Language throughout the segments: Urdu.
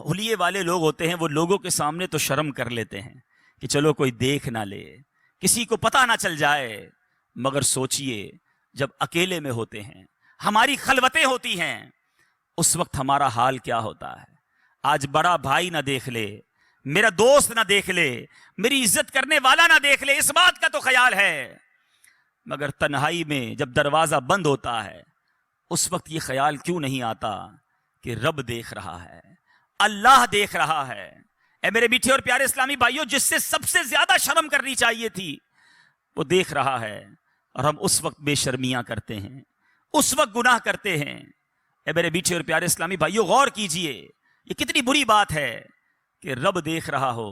حلیے والے لوگ ہوتے ہیں وہ لوگوں کے سامنے تو شرم کر لیتے ہیں کہ چلو کوئی دیکھ نہ لے، کسی کو پتہ نہ چل جائے، مگر سوچئے جب اکیلے میں ہوتے ہیں، ہماری خلوتیں ہوتی ہیں، اس وقت ہمارا حال کیا ہوتا ہے۔ آج بڑا بھائی نہ دیکھ لے، میرا دوست نہ دیکھ لے، میری عزت کرنے والا نہ دیکھ لے، اس بات کا تو خیال ہے، مگر تنہائی میں جب دروازہ بند ہوتا ہے اس وقت یہ خیال کیوں نہیں آتا کہ رب دیکھ رہا ہے، اللہ دیکھ رہا ہے۔ اے میرے میٹھے اور پیارے اسلامی بھائیوں، جس سے سب سے زیادہ شرم کرنی چاہیے تھی وہ دیکھ رہا ہے، اور ہم اس وقت بے شرمیاں کرتے ہیں، اس وقت گناہ کرتے ہیں۔ اے میرے میٹھے اور پیارے اسلامی بھائیوں، غور کیجئے، یہ کتنی بری بات ہے کہ رب دیکھ رہا ہو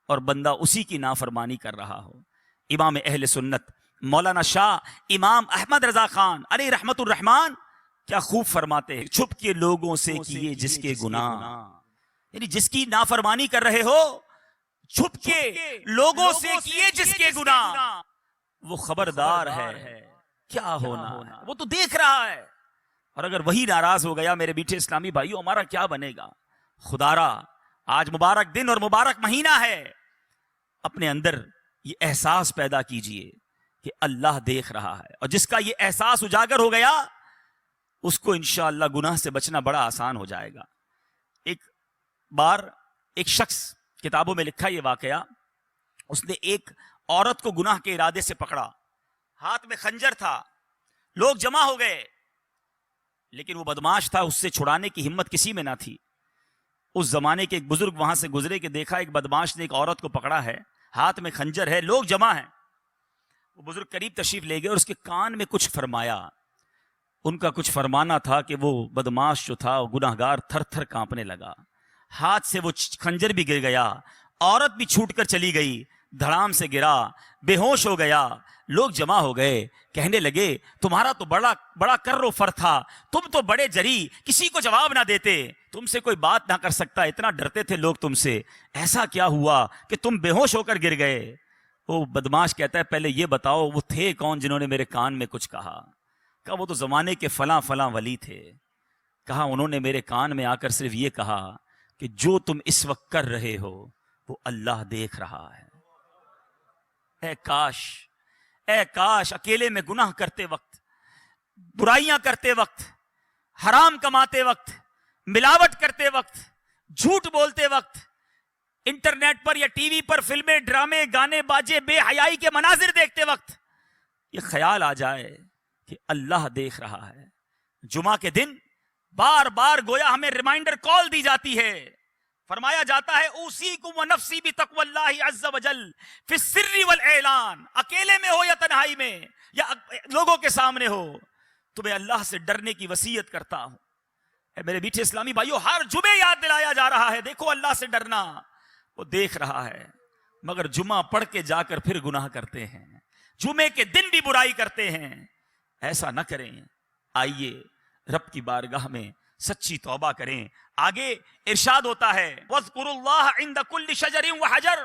اور بندہ اسی کی نافرمانی کر رہا ہو۔ امام اہل سنت مولانا شاہ امام احمد رضا خان علیہ رحمت الرحمان کیا خوب فرماتے ہیں، چھپ کے لوگوں سے کیے جس کے گناہ، یعنی جس کی نافرمانی کر رہے ہو، چھپ کے لوگوں سے کیے جس کے گناہ، وہ خبردار ہے کیا ہونا ہے، وہ تو دیکھ رہا ہے۔ اور اگر وہی ناراض ہو گیا میرے میٹھے اسلامی بھائیوں، ہمارا کیا بنے گا؟ خدارا آج مبارک دن اور مبارک مہینہ ہے، اپنے اندر یہ احساس پیدا کیجئے کہ اللہ دیکھ رہا ہے، اور جس کا یہ احساس اجاگر ہو گیا اس کو انشاءاللہ گناہ سے بچنا بڑا آسان ہو جائے گا۔ ایک بار ایک شخص، کتابوں میں لکھا یہ واقعہ، اس نے ایک عورت کو گناہ کے ارادے سے پکڑا، ہاتھ میں خنجر تھا، لوگ جمع ہو گئے، لیکن وہ بدماش تھا، اس سے چھڑانے کی ہمت کسی میں نہ تھی۔ اس زمانے کے ایک بزرگ وہاں سے گزرے کہ دیکھا ایک بدماش نے ایک عورت کو پکڑا ہے، ہاتھ میں خنجر ہے، لوگ جمع ہیں۔ وہ بزرگ قریب تشریف لے گئے اور اس کے کان میں کچھ فرمایا۔ ان کا کچھ فرمانا تھا کہ وہ بدماش جو تھا، وہ گناہگار تھر تھر کانپنے لگا، ہاتھ سے وہ خنجر بھی گر گیا، عورت بھی چھوٹ کر چلی گئی، دھڑام سے گرا، بے ہوش ہو گیا۔ لوگ جمع ہو گئے، کہنے لگے تمہارا تو بڑا کر و فر تھا، تم تو بڑے جری، کسی کو جواب نہ دیتے، تم سے کوئی بات نہ کر سکتا، اتنا ڈرتے تھے لوگ تم سے، ایسا کیا ہوا کہ تم بے ہوش ہو کر گر گئے؟ وہ بدماش کہتا ہے پہلے یہ بتاؤ وہ تھے کون جنہوں نے میرے کان میں کچھ کہا؟ کہا وہ تو زمانے کے فلاں فلاں ولی تھے۔ کہا انہوں نے میرے کان میں آ کر صرف یہ کہا کہ جو تم اس وقت کر رہے ہو وہ اللہ دیکھ رہا ہے۔ اے کاش اکیلے میں گناہ کرتے وقت، برائیاں کرتے وقت، حرام کماتے وقت، ملاوٹ کرتے وقت، جھوٹ بولتے وقت، انٹرنیٹ پر یا ٹی وی پر فلمیں، ڈرامے، گانے باجے، بے حیائی کے مناظر دیکھتے وقت یہ خیال آ جائے کہ اللہ دیکھ رہا ہے۔ جمعہ کے دن بار بار گویا ہمیں ریمائنڈر کال دی جاتی ہے، فرمایا جاتا ہے اوصیکم ونفسی بتقوی اللہ عز وجل فی السر والاعلان، اکیلے میں ہو یا تنہائی میں یا لوگوں کے سامنے ہو، تمہیں اللہ سے ڈرنے کی وصیت کرتا ہوں۔ اے میرے میٹھے اسلامی بھائیوں، ہر جمعے یاد دلایا جا رہا ہے دیکھو اللہ سے ڈرنا، وہ دیکھ رہا ہے، مگر جمعہ پڑھ کے جا کر پھر گناہ کرتے ہیں، جمعے کے دن بھی برائی کرتے ہیں۔ ایسا نہ کریں، آئیے رب کی بارگاہ میں سچی توبہ کریں۔ آگے ارشاد ہوتا ہے وَاذْكُرُوا اللَّهَ عِنْدَ كُلِّ شَجَرٍ وَحَجَرٍ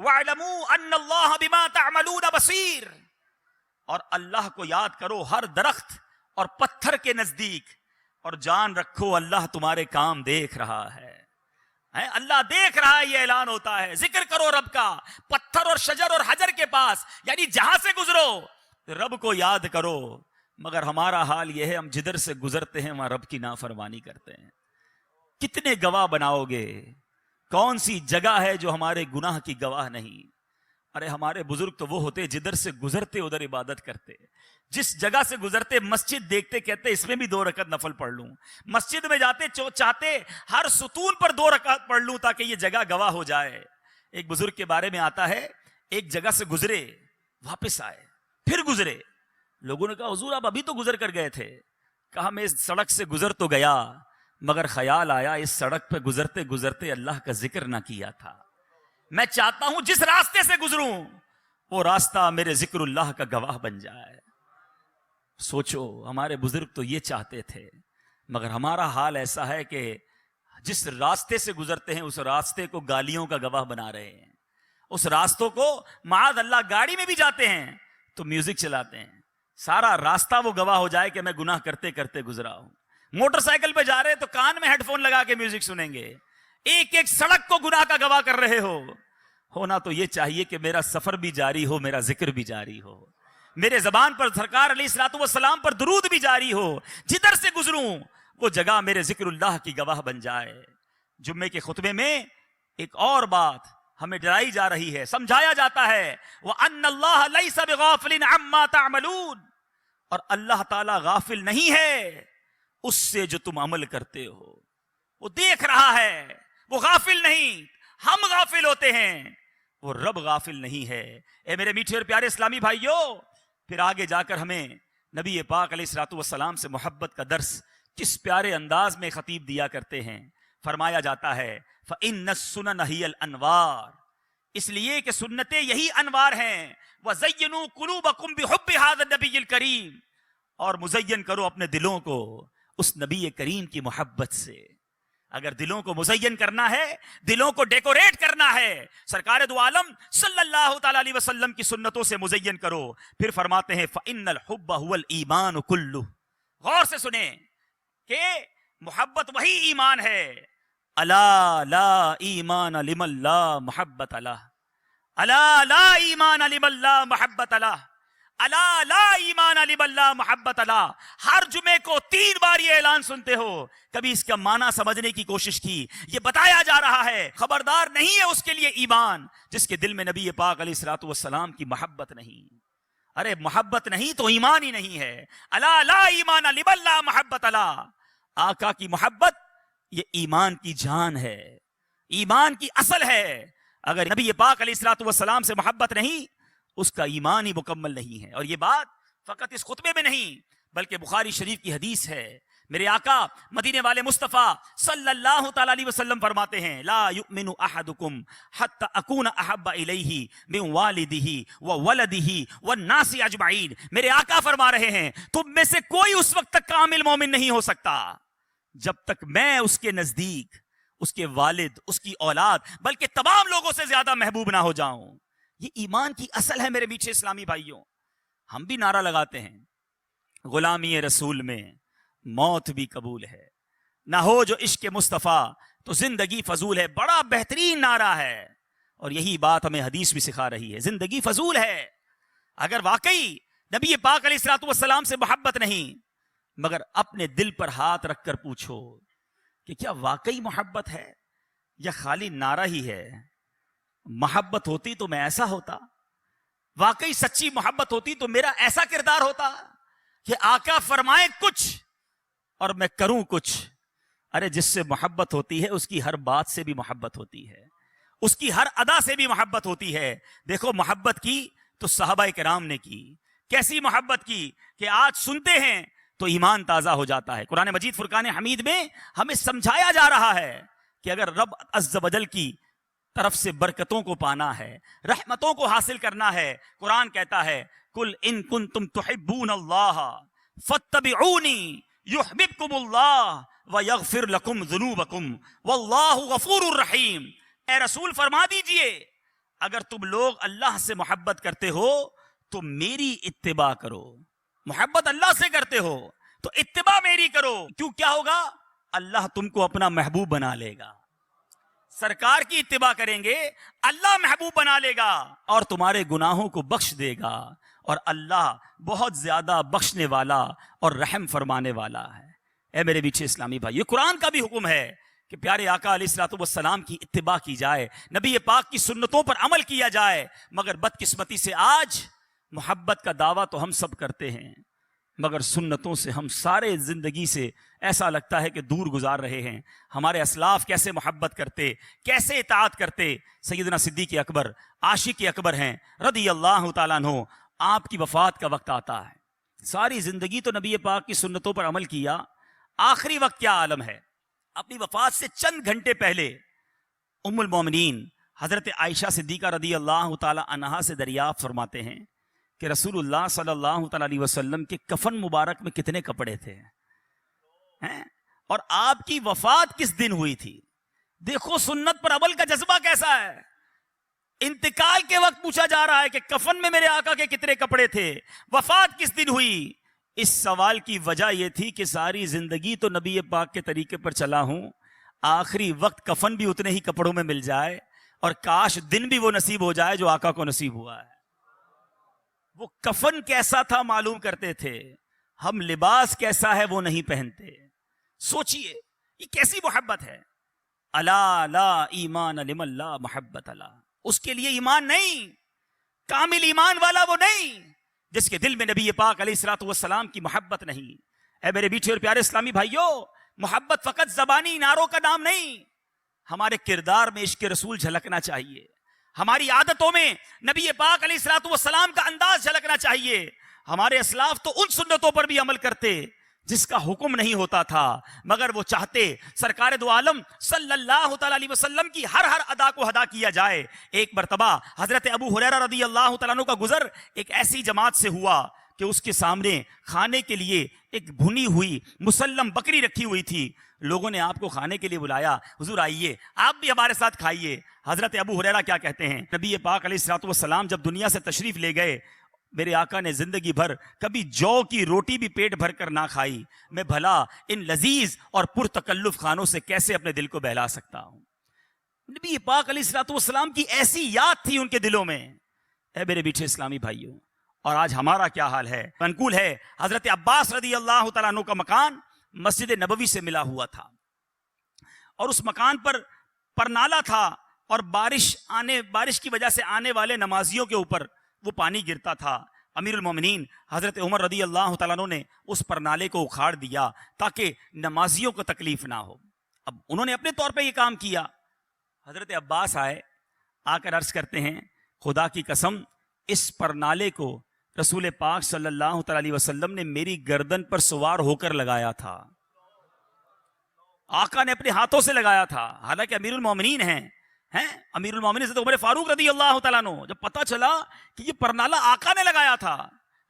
وَاعْلَمُوا أَنَّ اللَّهَ بِمَا تَعْمَلُونَ بَصِيرٌ، اور اللہ کو یاد کرو ہر درخت اور پتھر کے نزدیک، اور جان رکھو اللہ تمہارے کام دیکھ رہا ہے۔ اللہ دیکھ رہا ہے، یہ اعلان ہوتا ہے۔ ذکر کرو رب کا پتھر اور شجر اور حجر کے پاس، یعنی جہاں سے گزرو رب کو یاد کرو، مگر ہمارا حال یہ ہے ہم جدھر سے گزرتے ہیں وہاں رب کی نافرمانی کرتے ہیں۔ کتنے گواہ بناؤ گے؟ کون سی جگہ ہے جو ہمارے گناہ کی گواہ نہیں؟ ارے ہمارے بزرگ تو وہ ہوتے جدھر سے گزرتے ادھر عبادت کرتے، جس جگہ سے گزرتے مسجد دیکھتے کہتے اس میں بھی 2 رکعت نفل پڑھ لوں، مسجد میں جاتے چاہتے ہر ستون پر 2 رکعت پڑھ لوں تاکہ یہ جگہ گواہ ہو جائے۔ ایک بزرگ کے بارے میں آتا ہے ایک جگہ سے گزرے، واپس آئے، پھر گزرے، لوگوں نے کہا حضور آپ ابھی تو گزر کر گئے تھے، کہا میں اس سڑک سے گزر تو گیا مگر خیال آیا اس سڑک پہ گزرتے گزرتے اللہ کا ذکر نہ کیا تھا، میں چاہتا ہوں جس راستے سے گزروں وہ راستہ میرے ذکر اللہ کا گواہ بن جائے۔ سوچو ہمارے بزرگ تو یہ چاہتے تھے، مگر ہمارا حال ایسا ہے کہ جس راستے سے گزرتے ہیں اس راستے کو گالیوں کا گواہ بنا رہے ہیں، اس راستوں کو معاذ اللہ گاڑی میں بھی جاتے ہیں تو میوزک چلاتے ہیں، سارا راستہ وہ گواہ ہو جائے کہ میں گناہ کرتے کرتے گزرا ہوں۔ موٹر سائیکل پہ جا رہے تو کان میں ہیڈ فون لگا کے میوزک سنیں گے، ایک ایک سڑک کو گناہ کا گواہ کر رہے ہو. ہونا تو یہ چاہیے کہ میرا سفر بھی جاری ہو, میرا ذکر بھی جاری ہو, میرے زبان پر سرکار علیہ الصلوۃ والسلام پر درود بھی جاری ہو, جدھر سے گزروں وہ جگہ میرے ذکر اللہ کی گواہ بن جائے. جمعے کے خطبے میں ایک اور بات ہمیں ڈرائی جا رہی ہے, سمجھایا جاتا ہے, وَأَنَّ اللَّهَ لَيْسَ بِغَافِلٍ عَمَّا تَعْمَلُونَ, اور اللہ تعالیٰ غافل نہیں ہے اس سے جو تم عمل کرتے ہو. وہ دیکھ رہا ہے, وہ غافل نہیں, ہم غافل ہوتے ہیں, وہ رب غافل نہیں ہے. اے میرے میٹھے اور پیارے اسلامی بھائیوں, پھر آگے جا کر ہمیں نبی پاک علیہ الصلوۃ والسلام سے محبت کا درس کس پیارے انداز میں خطیب دیا کرتے ہیں. فرمایا جاتا ہے فَإِنَّ السُّنَنَ هِيَ الْأَنْوَارُ, اس لیے کہ سنتیں یہی انوار ہیں. وَزَيِّنُوا قُلُوبَكُمْ بِحُبِّ هَذَا النَّبِيِّ الْكَرِيمِ, اور مزین کرو اپنے دلوں کو اس نبی کریم کی محبت سے. اگر دلوں کو مزین کرنا ہے, دلوں کو ڈیکوریٹ کرنا ہے, سرکار دو عالم صلی اللہ تعالی علیہ وسلم کی سنتوں سے مزین کرو. پھر فرماتے ہیں فَإِنَّ الْحُبَّ هُوَ الْإِيمَانُ كُلُّهُ, غور سے سنیں کہ محبت وہی ایمان ہے. الا لا ایمان لمن لا محبت لہ, الا لا ایمان لمن لا محبت لہ, الا لا ایمان لمن لا محبت لہ. ہر جمعے کو 3 بار یہ اعلان سنتے ہو, کبھی اس کا معنی سمجھنے کی کوشش کی. یہ بتایا جا رہا ہے خبردار نہیں ہے اس کے لیے ایمان جس کے دل میں نبی پاک علیہ الصلوۃ والسلام کی محبت نہیں. ارے محبت نہیں تو ایمان ہی نہیں ہے. الا لا ایمان لمن لا محبت لہ, آقا کی محبت یہ ایمان کی جان ہے, ایمان کی اصل ہے. اگر نبی پاک علیہ الصلوۃ والسلام سے محبت نہیں, اس کا ایمان ہی مکمل نہیں ہے. اور یہ بات فقط اس خطبے میں نہیں بلکہ بخاری شریف کی حدیث ہے. میرے آقا مدینے والے مصطفیٰ صلی اللہ تعالی علیہ وسلم فرماتے ہیں لا یؤمن احدکم حتی اکون احب الیہ من والدہ وولدہ والناس اجمعین. میرے آقا فرما رہے ہیں تم میں سے کوئی اس وقت تک کامل مومن نہیں ہو سکتا جب تک میں اس کے نزدیک, اس کے والد, اس کی اولاد, بلکہ تمام لوگوں سے زیادہ محبوب نہ ہو جاؤں. یہ ایمان کی اصل ہے میرے میٹھے اسلامی بھائیوں. ہم بھی نعرہ لگاتے ہیں غلامی رسول میں موت بھی قبول ہے, نہ ہو جو عشق مصطفیٰ تو زندگی فضول ہے. بڑا بہترین نعرہ ہے, اور یہی بات ہمیں حدیث بھی سکھا رہی ہے. زندگی فضول ہے. اگر واقعی نبی پاک علیہ الصلوۃ والسلام سے محبت نہیں, مگر اپنے دل پر ہاتھ رکھ کر پوچھو کہ کیا واقعی محبت ہے یا خالی نعرہ ہی ہے. محبت ہوتی تو میں ایسا ہوتا, واقعی سچی محبت ہوتی تو میرا ایسا کردار ہوتا کہ آقا فرمائے کچھ اور میں کروں کچھ. ارے جس سے محبت ہوتی ہے اس کی ہر بات سے بھی محبت ہوتی ہے, اس کی ہر ادا سے بھی محبت ہوتی ہے. دیکھو محبت کی تو صحابہ کرام نے کی, کیسی محبت کی کہ آج سنتے ہیں تو ایمان تازہ ہو جاتا ہے. قرآن مجید فرقان حمید میں ہمیں سمجھایا جا رہا ہے کہ اگر رب عز و جل کی طرف سے برکتوں کو پانا ہے, رحمتوں کو حاصل کرنا ہے, قرآن کہتا ہے قل ان کنتم تحبون اللہ فاتبعونی یحببکم اللہ ویغفر لکم ذنوبکم واللہ غفور الرحیم. اے رسول فرما دیجئے اگر تم لوگ اللہ سے محبت کرتے ہو تو میری اتباع کرو. محبت اللہ سے کرتے ہو تو اتباع میری کرو. کیوں, کیا ہوگا؟ اللہ تم کو اپنا محبوب بنا لے گا. سرکار کی اتباع کریں گے اللہ محبوب بنا لے گا اور تمہارے گناہوں کو بخش دے گا. اور اللہ بہت زیادہ بخشنے والا اور رحم فرمانے والا ہے. اے میرے پیچھے اسلامی بھائی, یہ قرآن کا بھی حکم ہے کہ پیارے آقا علیہ الصلوۃ والسلام کی اتباع کی جائے, نبی پاک کی سنتوں پر عمل کیا جائے. مگر بدقسمتی سے آج محبت کا دعویٰ تو ہم سب کرتے ہیں, مگر سنتوں سے ہم سارے زندگی سے ایسا لگتا ہے کہ دور گزار رہے ہیں. ہمارے اسلاف کیسے محبت کرتے, کیسے اطاعت کرتے. سیدنا صدیق اکبر عاشق اکبر ہیں رضی اللہ تعالیٰ عنہ. آپ کی وفات کا وقت آتا ہے, ساری زندگی تو نبی پاک کی سنتوں پر عمل کیا, آخری وقت کیا عالم ہے. اپنی وفات سے چند گھنٹے پہلے ام المومنین حضرت عائشہ صدیقہ رضی اللہ تعالیٰ عنہا سے دریافت فرماتے ہیں کہ رسول اللہ صلی اللہ تعالیٰ علیہ وسلم کے کفن مبارک میں کتنے کپڑے تھے اور آپ کی وفات کس دن ہوئی تھی. دیکھو سنت پر عمل کا جذبہ کیسا ہے. انتقال کے وقت پوچھا جا رہا ہے کہ کفن میں میرے آقا کے کتنے کپڑے تھے, وفات کس دن ہوئی. اس سوال کی وجہ یہ تھی کہ ساری زندگی تو نبی پاک کے طریقے پر چلا ہوں, آخری وقت کفن بھی اتنے ہی کپڑوں میں مل جائے، اور کاش دن بھی وہ نصیب ہو جائے جو آقا کو نصیب ہوا ہے۔ وہ کفن کیسا تھا معلوم کرتے تھے، ہم لباس کیسا ہے وہ نہیں پہنتے۔ سوچئے یہ کیسی محبت ہے۔ الا لا ایمان لمن لا محبت لا، اس کے لیے ایمان نہیں، کامل ایمان والا وہ نہیں جس کے دل میں نبی پاک علیہ الصلوۃ والسلام کی محبت نہیں۔ اے میرے میٹھے اور پیارے اسلامی بھائیوں، محبت فقط زبانی نعروں کا نام نہیں، ہمارے کردار میں عشق رسول جھلکنا چاہیے، ہماری عادتوں میں نبی پاک علیہ الصلوۃ والسلام کا انداز جھلکنا چاہیے۔ ہمارے اسلاف تو ان سنتوں پر بھی عمل کرتے جس کا حکم نہیں ہوتا تھا، مگر وہ چاہتے سرکار دو عالم صلی اللہ تعالی علیہ وسلم کی ہر ادا کو ادا کیا جائے۔ ایک مرتبہ حضرت ابو ہریرہ رضی اللہ تعالیٰ عنہ کا گزر ایک ایسی جماعت سے ہوا کہ اس کے سامنے کھانے کے لیے ایک بھنی ہوئی مسلم بکری رکھی ہوئی تھی۔ لوگوں نے آپ کو کھانے کے لیے بلایا، حضور آئیے آپ بھی ہمارے ساتھ کھائیے۔ حضرت ابو ہریرہ کیا کہتے ہیں، نبی پاک علیہ الصلوۃ والسلام جب دنیا سے تشریف لے گئے، میرے آقا نے زندگی بھر کبھی جو کی روٹی بھی پیٹ بھر کر نہ کھائی، میں بھلا ان لذیذ اور پرتکلف کھانوں سے کیسے اپنے دل کو بہلا سکتا ہوں۔ نبی پاک علیہ الصلوۃ والسلام کی ایسی یاد تھی ان کے دلوں میں۔ اے میرے میٹھے اسلامی بھائیوں، اور آج ہمارا کیا حال ہے؟ منقول ہے حضرت عباس رضی اللہ تعالیٰ عنہ کا مکان مسجد نبوی سے ملا ہوا تھا، اور اس مکان پر پرنالہ تھا، اور بارش کی وجہ سے آنے والے نمازیوں کے اوپر وہ پانی گرتا تھا۔ امیر المومنین حضرت عمر رضی اللہ تعالیٰ عنہ نے اس پرنالے کو اکھاڑ دیا تاکہ نمازیوں کو تکلیف نہ ہو۔ اب انہوں نے اپنے طور پہ یہ کام کیا۔ حضرت عباس آئے، آ کر عرض کرتے ہیں، خدا کی قسم اس پرنالے کو رسول پاک صلی اللہ تعالی علیہ وسلم نے میری گردن پر سوار ہو کر لگایا تھا، آقا نے اپنے ہاتھوں سے لگایا تھا، حالانکہ امیر المومنین ہیں امیر المومنین حضرت عمر فاروق رضی اللہ تعالیٰ عنہ۔ جب پتہ چلا کہ یہ پرنالہ آقا نے لگایا تھا،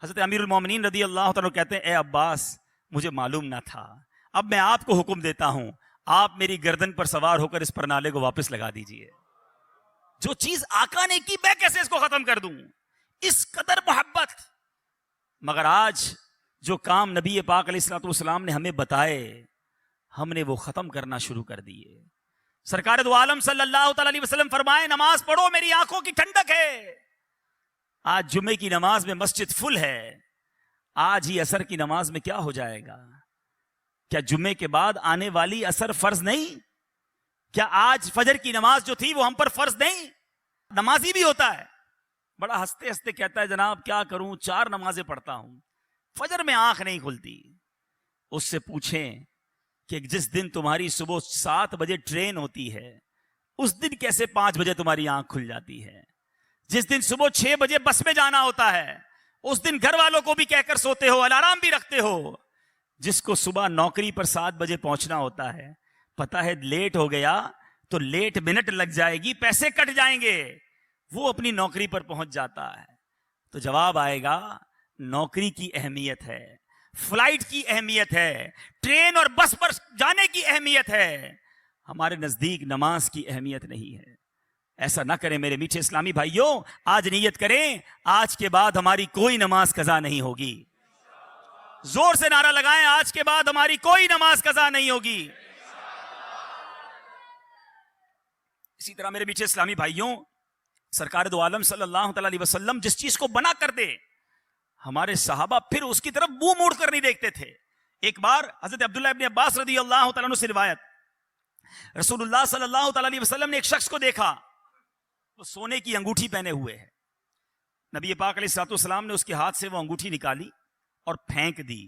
حضرت امیر المومنین رضی اللہ تعالیٰ عنہ کہتے ہیں، اے عباس مجھے معلوم نہ تھا، اب میں آپ کو حکم دیتا ہوں، آپ میری گردن پر سوار ہو کر اس پرنالے کو واپس لگا دیجئے۔ جو چیز آقا نے کی میں کیسے اس کو ختم کر دوں؟ اس قدر محبت۔ مگر آج جو کام نبی پاک علیہ الصلوۃ والسلام نے ہمیں بتائے، ہم نے وہ ختم کرنا شروع کر دیے۔ سرکار دو عالم صلی اللہ تعالی علیہ وسلم فرمائے، نماز پڑھو میری آنکھوں کی ٹھنڈک ہے۔ آج جمعے کی نماز میں مسجد فل ہے، آج ہی عصر کی نماز میں کیا ہو جائے گا؟ کیا جمعے کے بعد آنے والی عصر فرض نہیں؟ کیا آج فجر کی نماز جو تھی وہ ہم پر فرض نہیں؟ نمازی بھی ہوتا ہے، بڑا ہنستے ہنستے کہتا ہے، جناب کیا کروں 4 نمازیں پڑھتا ہوں، فجر میں آنکھ نہیں کھلتی۔ اس سے پوچھیں کہ جس دن تمہاری صبح 7 بجے ٹرین ہوتی ہے، اس دن کیسے 5 بجے تمہاری آنکھ کھل جاتی ہے؟ جس دن صبح 6 بجے بس میں جانا ہوتا ہے، اس دن گھر والوں کو بھی کہہ کر سوتے ہو، الارم بھی رکھتے ہو۔ جس کو صبح نوکری پر 7 بجے پہنچنا ہوتا ہے، پتا ہے لیٹ ہو گیا تو لیٹ منٹ لگ جائے گی، پیسے کٹ جائیں گے، وہ اپنی نوکری پر پہنچ جاتا ہے۔ تو جواب آئے گا، نوکری کی اہمیت ہے، فلائٹ کی اہمیت ہے، ٹرین اور بس پر جانے کی اہمیت ہے، ہمارے نزدیک نماز کی اہمیت نہیں ہے۔ ایسا نہ کریں میرے میٹھے اسلامی بھائیوں، آج نیت کریں، آج کے بعد ہماری کوئی نماز قضا نہیں ہوگی۔ زور سے نعرہ لگائیں، آج کے بعد ہماری کوئی نماز قضا نہیں ہوگی۔ اسی طرح میرے میٹھے اسلامی بھائیوں، سرکار دو عالم صلی اللہ تعالی علیہ وسلم جس چیز کو بنا کر دے، ہمارے صحابہ پھر اس کی طرف منہ موڑ کر نہیں دیکھتے تھے۔ ایک بار حضرت عبداللہ ابن عباس رضی اللہ تعالیٰ عنہ سے روایت، رسول اللہ صلی اللہ تعالیٰ علیہ وسلم نے ایک شخص کو دیکھا، وہ سونے کی انگوٹھی پہنے ہوئے ہے۔ نبی پاک علیہ الصلوۃ والسلام نے اس کے ہاتھ سے وہ انگوٹھی نکالی اور پھینک دی،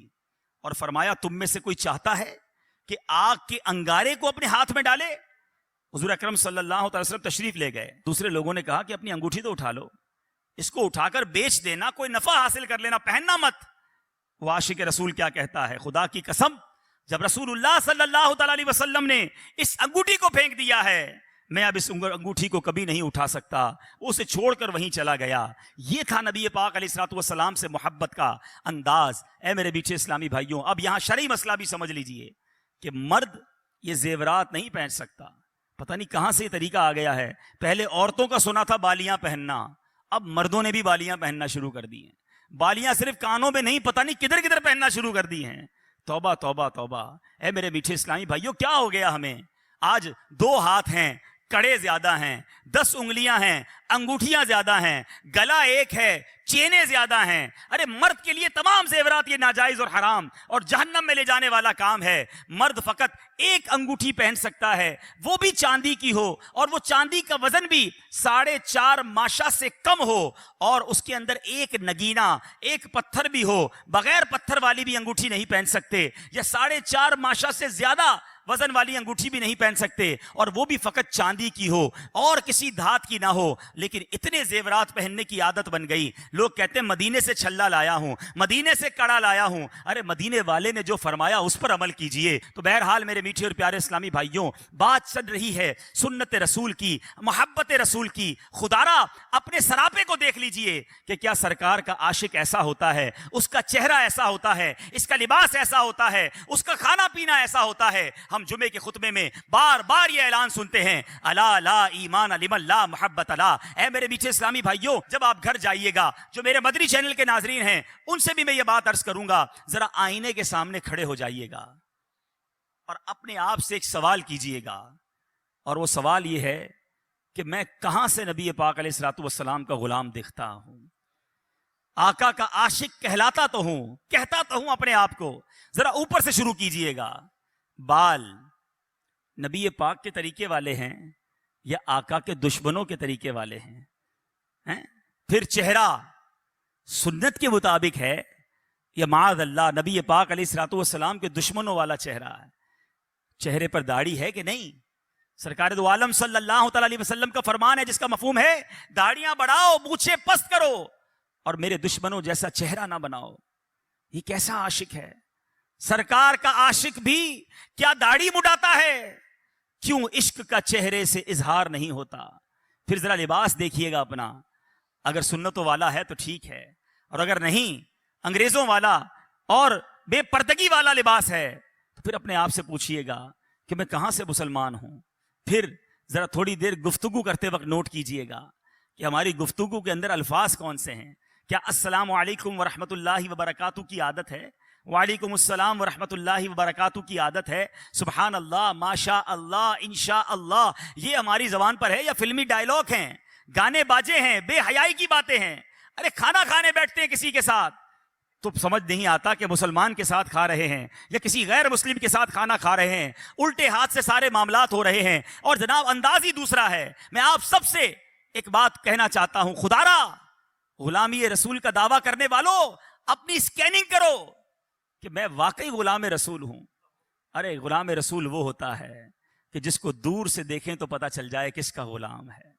اور فرمایا، تم میں سے کوئی چاہتا ہے کہ آگ کے انگارے کو اپنے ہاتھ میں ڈالے؟ حضور اکرم صلی اللہ تعالی وسلم تشریف لے گئے۔ دوسرے لوگوں نے کہا کہ اپنی انگوٹھی تو اٹھا لو، اس کو اٹھا کر بیچ دینا، کوئی نفع حاصل کر لینا، پہننا مت۔ وہ عاشق رسول کیا کہتا ہے، خدا کی قسم جب رسول اللہ صلی اللہ تعالی علیہ وسلم نے اس انگوٹھی کو پھینک دیا ہے، میں اب اس انگوٹھی کو کبھی نہیں اٹھا سکتا، اسے چھوڑ کر وہیں چلا گیا۔ یہ تھا نبی پاک علیہ الصلوۃ والسلام سے محبت کا انداز۔ اے میرے میٹھے اسلامی بھائیوں، اب یہاں شرعی مسئلہ بھی سمجھ لیجئے کہ مرد یہ زیورات نہیں پہن سکتا۔ پتہ نہیں کہاں سے یہ طریقہ آ گیا ہے، پہلے عورتوں کا سنا تھا بالیاں پہننا، اب مردوں نے بھی بالیاں پہننا شروع کر دی ہیں۔ بالیاں صرف کانوں میں نہیں، پتہ نہیں کدھر کدھر پہننا شروع کر دی ہیں۔ توبہ توبہ توبہ۔ اے میرے میٹھے اسلامی بھائیوں، کیا ہو گیا ہمیں؟ آج 2 ہاتھ ہیں، کڑے زیادہ ہیں، 10 انگلیاں ہیں، انگوٹھیاں زیادہ ہیں، گلا ایک ہے، چینیں زیادہ ہیں. ارے مرد کے لیے تمام زیورات یہ ناجائز اور حرام اور جہنم میں لے جانے والا کام ہے. مرد فقط ایک انگوٹھی پہن سکتا ہے، وہ بھی چاندی کی ہو، اور وہ چاندی کا وزن بھی 4.5 ماشا سے کم ہو، اور اس کے اندر ایک نگینہ، ایک پتھر بھی ہو. بغیر پتھر والی بھی انگوٹھی نہیں پہن سکتے، یا 4.5 ماشا سے زیادہ وزن والی انگوٹھی بھی نہیں پہن سکتے، اور وہ بھی فقط چاندی کی ہو اور کسی دھات کی نہ ہو. لیکن اتنے زیورات پہننے کی عادت بن گئی. لوگ کہتے ہیں مدینے سے چھلا لایا ہوں، مدینے سے کڑا لایا ہوں. ارے مدینے والے نے جو فرمایا اس پر عمل کیجئے. تو بہرحال میرے میٹھے اور پیارے اسلامی بھائیوں، بات چل رہی ہے سنت رسول کی، محبت رسول کی. خدارا اپنے سراپے کو دیکھ لیجئے کہ کیا سرکار کا عاشق ایسا ہوتا ہے، اس کا چہرہ ایسا ہوتا ہے، اس کا لباس ایسا ہوتا ہے، اس کا کھانا پینا ایسا ہوتا ہے. ہم جمعے کے خطبے میں بار بار یہ اعلان سنتے ہیں، الا لا ایمان لمن لا محبت لا. اے میرے میٹھے اسلامی بھائیوں، جب آپ گھر جائیے گا، جو میرے مدنی چینل کے ناظرین ہیں ان سے بھی میں یہ بات عرض کروں گا، ذرا آئینے کے سامنے کھڑے ہو جائیے گا اور اپنے آپ سے ایک سوال کیجئے گا. اور وہ سوال یہ ہے کہ میں کہاں سے نبی پاک علیہ الصلوۃ والسلام کا غلام دیکھتا ہوں، آقا کا عاشق کہلاتا تو ہوں، کہتا تو ہوں اپنے آپ کو. ذرا اوپر سے شروع کیجئے گا. بال نبی پاک کے طریقے والے ہیں یا آقا کے دشمنوں کے طریقے والے ہیں؟ پھر چہرہ سنت کے مطابق ہے یا معاذ اللہ نبی پاک علیہ الصلوۃ والسلام کے دشمنوں والا چہرہ ہے؟ چہرے پر داڑھی ہے کہ نہیں؟ سرکار دو عالم صلی اللہ تعالی علیہ وسلم کا فرمان ہے جس کا مفہوم ہے داڑیاں بڑھاؤ، مونچھیں پست کرو، اور میرے دشمنوں جیسا چہرہ نہ بناؤ. یہ کیسا عاشق ہے؟ سرکار کا عاشق بھی کیا داڑھی مڈاتا ہے؟ کیوں عشق کا چہرے سے اظہار نہیں ہوتا؟ پھر ذرا لباس دیکھیے گا اپنا. اگر سنتوں والا ہے تو ٹھیک ہے، اور اگر نہیں انگریزوں والا اور بے پردگی والا لباس ہے تو پھر اپنے آپ سے پوچھئے گا کہ میں کہاں سے مسلمان ہوں. پھر ذرا تھوڑی دیر گفتگو کرتے وقت نوٹ کیجئے گا کہ ہماری گفتگو کے اندر الفاظ کون سے ہیں. کیا السلام علیکم ورحمۃ اللہ وبرکاتہ کی عادت ہے؟ وعلیکم السلام ورحمۃ اللہ وبرکاتہ کی عادت ہے؟ سبحان اللہ، ماشاء اللہ، انشاء اللہ، یہ ہماری زبان پر ہے یا فلمی ڈائلاگ ہیں، گانے باجے ہیں، بے حیائی کی باتیں ہیں؟ ارے کھانا کھانے بیٹھتے ہیں کسی کے ساتھ تو سمجھ نہیں آتا کہ مسلمان کے ساتھ کھا رہے ہیں یا کسی غیر مسلم کے ساتھ کھانا کھا رہے ہیں. الٹے ہاتھ سے سارے معاملات ہو رہے ہیں اور جناب انداز ہی دوسرا ہے. میں آپ سب سے ایک بات کہنا چاہتا ہوں، خدارا غلامی رسول کا دعویٰ کرنے والوں اپنی اسکیننگ کرو کہ میں واقعی غلام رسول ہوں. ارے غلام رسول وہ ہوتا ہے کہ جس کو دور سے دیکھیں تو پتا چل جائے کس کا غلام ہے.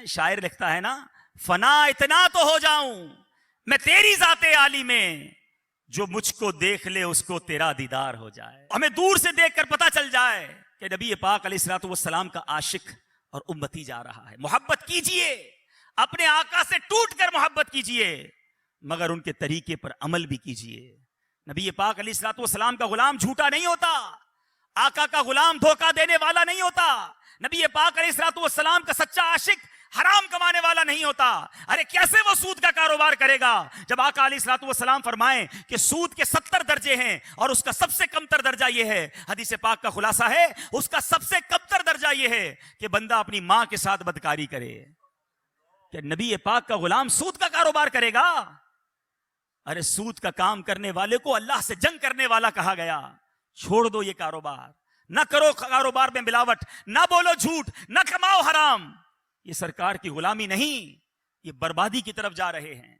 شاعر لکھتا ہے نا، فنا اتنا تو ہو جاؤں میں تیری ذات عالی میں، جو مجھ کو دیکھ لے اس کو تیرا دیدار ہو جائے. ہمیں دور سے دیکھ کر پتا چل جائے کہ نبی پاک علیہ الصلوۃ والسلام کا عاشق اور امتی جا رہا ہے. محبت کیجئے، اپنے آقا سے ٹوٹ کر محبت کیجئے، مگر ان کے طریقے پر عمل بھی کیجئے. نبی پاک علیہ الصلوۃ والسلام کا غلام جھوٹا نہیں ہوتا، آقا کا غلام دھوکہ دینے والا نہیں ہوتا، نبی پاک علیہ الصلوۃ والسلام کا سچا عاشق حرام کمانے والا نہیں ہوتا. ارے کیسے وہ سود کا کاروبار کرے گا جب آقا علیہ الصلوۃ والسلام فرمائیں کہ سود کے 70 درجے ہیں اور اس کا سب سے کم تر درجہ یہ ہے، حدیث پاک کا خلاصہ ہے اس کا سب سے کم تر درجہ یہ ہے کہ بندہ اپنی ماں کے ساتھ بدکاری کرے. کہ نبی پاک کا غلام سود کا کاروبار کرے گا؟ ارے سود کا کام کرنے والے کو اللہ سے جنگ کرنے والا کہا گیا. چھوڑ دو یہ کاروبار، نہ کرو کاروبار میں ملاوٹ، نہ بولو جھوٹ، نہ کماؤ حرام. یہ سرکار کی غلامی نہیں، یہ بربادی کی طرف جا رہے ہیں.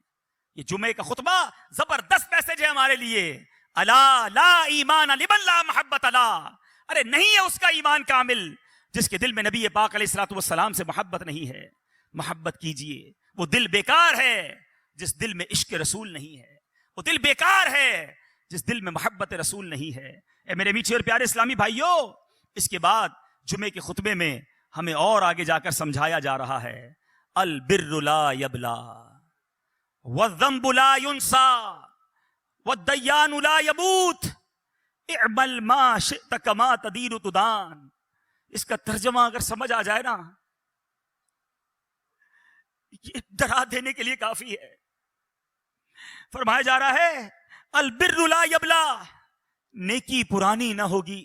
یہ جمعے کا خطبہ زبردست میسج ہے ہمارے لیے. الا لا ایمان لمن لا محبت لا. ارے نہیں ہے اس کا ایمان کامل جس کے دل میں نبی پاک علیہ الصلوۃ والسلام سے محبت نہیں ہے. محبت کیجئے. وہ دل بیکار ہے جس دل میں عشق رسول نہیں ہے، وہ دل بیکار ہے جس دل میں محبت رسول نہیں ہے. اے میرے میٹھے اور پیارے اسلامی بھائیوں، اس کے بعد جمعے کے خطبے میں ہمیں اور آگے جا کر سمجھایا جا رہا ہے، البر لا یبلا والذنب لا ینسا والدیان لا یموت اعمل ما شئت کما تدین تدان. اس کا ترجمہ اگر سمجھ آ جائے نا، یہ ڈرا دینے کے لیے کافی ہے. فرمایا جا رہا ہے البر لا یبلا، نیکی پرانی نہ ہوگی،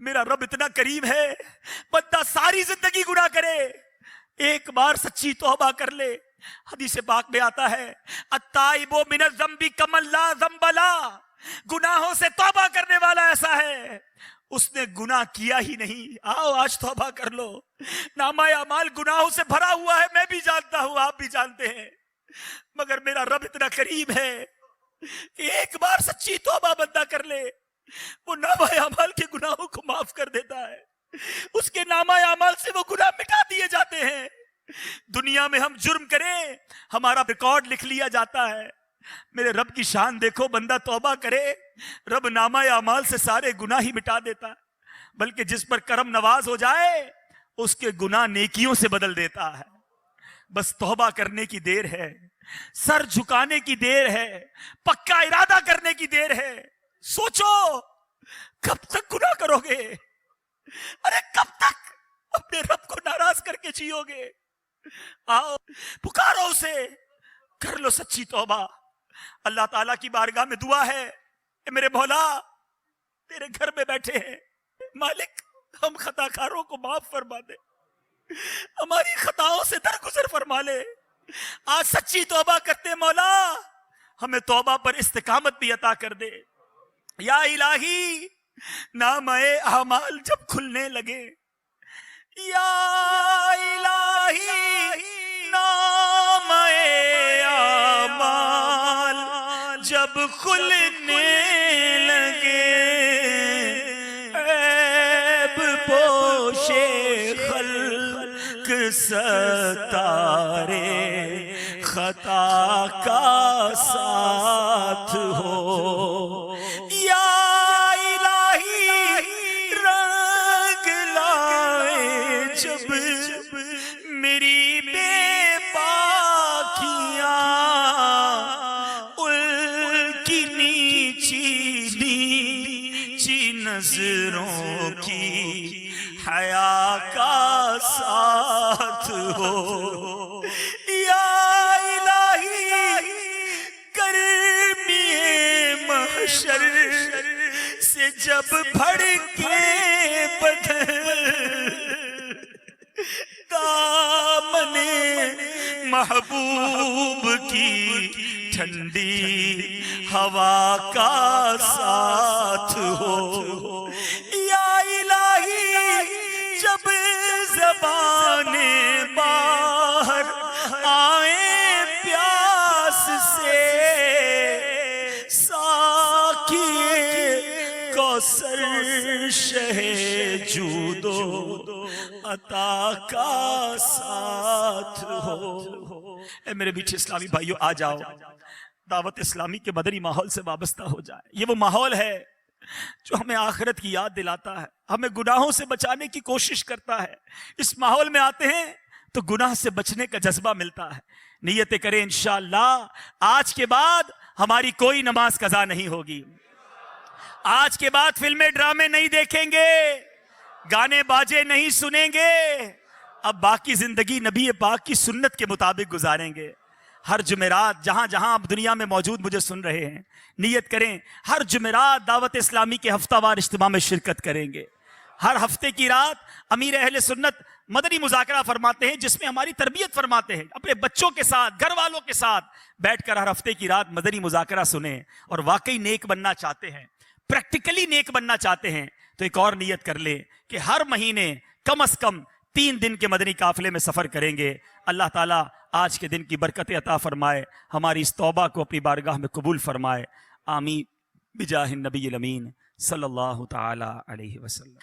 میرا رب اتنا کریم ہے، بندہ ساری زندگی گناہ کرے، ایک بار سچی توبہ کر لے، حدیث پاک میں آتا ہے التائب من الذنب کمن لا ذنب له، گناہوں سے توبہ کرنے والا ایسا ہے اس نے گناہ کیا ہی نہیں۔ آؤ آج توبہ کر لو، نامہ اعمال گناہوں سے بھرا ہوا ہے، میں بھی جانتا ہوں، آپ بھی جانتے ہیں، مگر میرا رب اتنا کریم ہے کہ ایک بار سچی توبہ بندہ کر لے، وہ نامہ اعمال کے گناہوں کو معاف کر دیتا ہے، اس کے نامہ اعمال سے وہ گناہ مٹا دیے جاتے ہیں۔ دنیا میں ہم جرم کریں، ہمارا ریکارڈ لکھ لیا جاتا ہے، میرے رب کی شان دیکھو، بندہ توبہ کرے، رب نامہ اعمال سے سارے گناہ ہی مٹا دیتا ہے، بلکہ جس پر کرم نواز ہو جائے اس کے گناہ نیکیوں سے بدل دیتا ہے۔ بس توبہ کرنے کی دیر ہے، سر جھکانے کی دیر ہے، پکا ارادہ کرنے کی دیر ہے۔ سوچو کب تک گناہ کرو گے؟ ارے کب تک اپنے رب کو ناراض کر کے جیو گے؟ آؤ پکارو اسے، کر لو سچی توبہ۔ اللہ تعالیٰ کی بارگاہ میں دعا ہے، اے میرے مولا تیرے گھر میں بیٹھے ہیں، مالک ہم خطا کاروں کو معاف فرما دے، ہماری خطاؤں سے درگزر فرما لے۔ آج سچی توبہ کرتے مولا ہمیں توبہ پر استقامت بھی عطا کر دے۔ یا الہی نامہ اعمال جب کھلنے لگے، یا الہی نامہ اعمال جب کھلنے لگے، عیب پوشے خلق ستارے خطا کا ساتھ ہو، یا الہی رنگ لائے جب میری بے پاکیاں، ان کی نیچی نیچی نظروں کی حیا کا ساتھ ہو، یا محشر سے جب بھڑ کے بدن دامن محبوب کی ٹھنڈی ہوا کا ساتھ ہو، یا الہی جب زبانیں باہر آئیں پیاس سے، کوثر شہ جود و عطا کا ساتھ ہو۔ اے میرے میٹھے اسلامی بھائیو، آ جاؤ دعوت اسلامی کے مدنی ماحول سے وابستہ ہو جائے۔ یہ وہ ماحول ہے جو ہمیں آخرت کی یاد دلاتا ہے، ہمیں گناہوں سے بچانے کی کوشش کرتا ہے۔ اس ماحول میں آتے ہیں تو گناہ سے بچنے کا جذبہ ملتا ہے۔ نیتیں کریں انشاءاللہ آج کے بعد ہماری کوئی نماز قضا نہیں ہوگی، آج کے بعد فلمیں ڈرامے نہیں دیکھیں گے، گانے باجے نہیں سنیں گے، اب باقی زندگی نبی پاک کی سنت کے مطابق گزاریں گے۔ ہر جمعرات جہاں جہاں آپ دنیا میں موجود مجھے سن رہے ہیں، نیت کریں ہر جمعرات دعوت اسلامی کے ہفتہ وار اجتماع میں شرکت کریں گے۔ ہر ہفتے کی رات امیر اہل سنت مدنی مذاکرہ فرماتے ہیں، جس میں ہماری تربیت فرماتے ہیں۔ اپنے بچوں کے ساتھ، گھر والوں کے ساتھ بیٹھ کر ہر ہفتے کی رات مدنی مذاکرہ سنیں، اور واقعی نیک بننا چاہتے ہیں، پریکٹیکلی نیک بننا چاہتے ہیں تو ایک اور نیت کر لیں کہ ہر مہینے کم از کم 3 دن کے مدنی قافلے میں سفر کریں گے۔ اللہ تعالیٰ آج کے دن کی برکت عطا فرمائے، ہماری اس توبہ کو اپنی بارگاہ میں قبول فرمائے، آمین بجاہ النبی الامین صلی اللہ تعالی علیہ وسلم۔